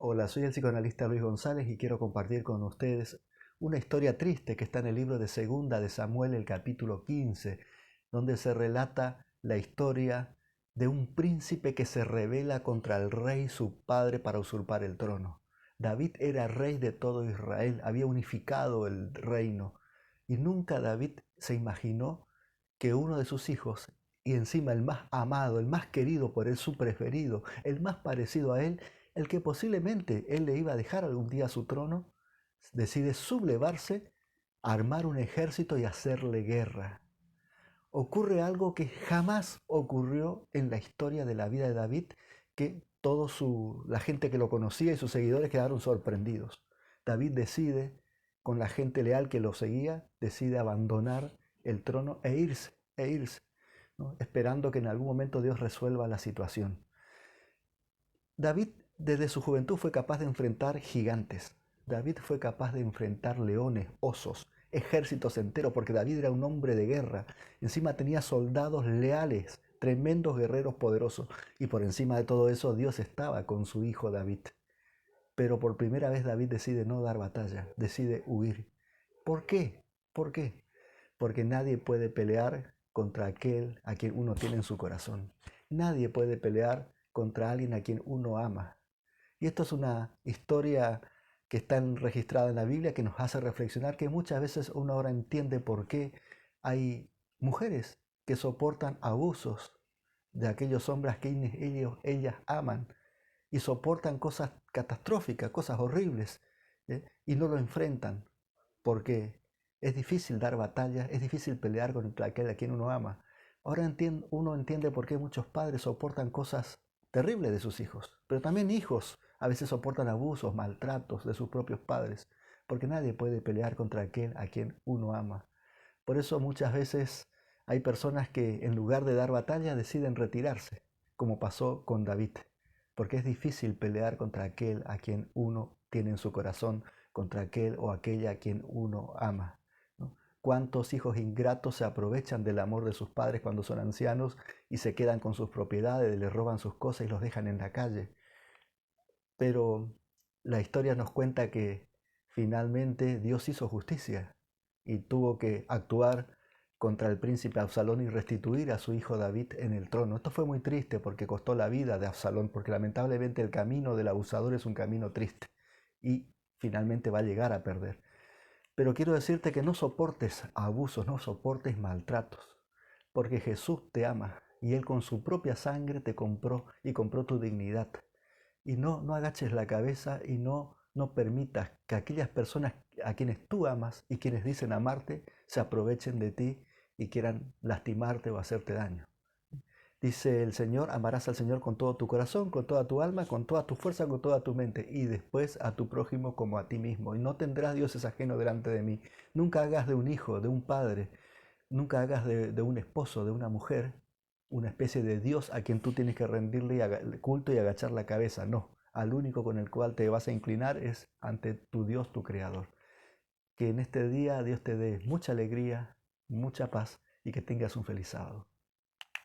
Hola, soy el psicoanalista Luis González y quiero compartir con ustedes una historia triste que está en el libro de Segunda de Samuel, el capítulo 15, donde se relata la historia de un príncipe que se rebela contra el rey su padre para usurpar el trono. David era rey de todo Israel, había unificado el reino y nunca David se imaginó que uno de sus hijos, y encima el más amado, el más querido por él, su preferido, el más parecido a él, el que posiblemente él le iba a dejar algún día su trono, decide sublevarse, armar un ejército y hacerle guerra. Ocurre algo que jamás ocurrió en la historia de la vida de David, que la gente que lo conocía y sus seguidores quedaron sorprendidos. David decide, con la gente leal que lo seguía, decide abandonar el trono e irse, ¿no? Esperando que en algún momento Dios resuelva la situación. David desde su juventud fue capaz de enfrentar gigantes. David fue capaz de enfrentar leones, osos, ejércitos enteros, porque David era un hombre de guerra. Encima tenía soldados leales, tremendos guerreros poderosos. Y por encima de todo eso, Dios estaba con su hijo David. Pero por primera vez David decide no dar batalla, decide huir. ¿Por qué? ¿Por qué? Porque nadie puede pelear contra aquel a quien uno tiene en su corazón. Nadie puede pelear contra alguien a quien uno ama. Y esto es una historia que está registrada en la Biblia que nos hace reflexionar que muchas veces uno ahora entiende por qué hay mujeres que soportan abusos de aquellos hombres que ellas aman y soportan cosas catastróficas, cosas horribles, y no lo enfrentan porque es difícil dar batalla, es difícil pelear contra aquel a quien uno ama. Ahora uno entiende por qué muchos padres soportan cosas terribles de sus hijos, pero también hijos a veces soportan abusos, maltratos de sus propios padres, porque nadie puede pelear contra aquel a quien uno ama. Por eso muchas veces hay personas que en lugar de dar batalla deciden retirarse, como pasó con David, porque es difícil pelear contra aquel a quien uno tiene en su corazón, contra aquel o aquella a quien uno ama, ¿no? ¿Cuántos hijos ingratos se aprovechan del amor de sus padres cuando son ancianos y se quedan con sus propiedades, les roban sus cosas y los dejan en la calle? Pero la historia nos cuenta que finalmente Dios hizo justicia y tuvo que actuar contra el príncipe Absalón y restituir a su hijo David en el trono. Esto fue muy triste porque costó la vida de Absalón, porque lamentablemente el camino del abusador es un camino triste y finalmente va a llegar a perder. Pero quiero decirte que no soportes abusos, no soportes maltratos, porque Jesús te ama y Él con su propia sangre te compró y compró tu dignidad. Y no agaches la cabeza y no permitas que aquellas personas a quienes tú amas y quienes dicen amarte se aprovechen de ti y quieran lastimarte o hacerte daño. Dice el Señor, amarás al Señor con todo tu corazón, con toda tu alma, con toda tu fuerza, con toda tu mente, y después a tu prójimo como a ti mismo. Y no tendrás dioses ajenos delante de mí. Nunca hagas de un hijo, de un padre, nunca hagas de un esposo, de una mujer, una especie de Dios a quien tú tienes que rendirle culto y agachar la cabeza. No, al único con el cual te vas a inclinar es ante tu Dios, tu Creador. Que en este día Dios te dé mucha alegría, mucha paz y que tengas un feliz sábado.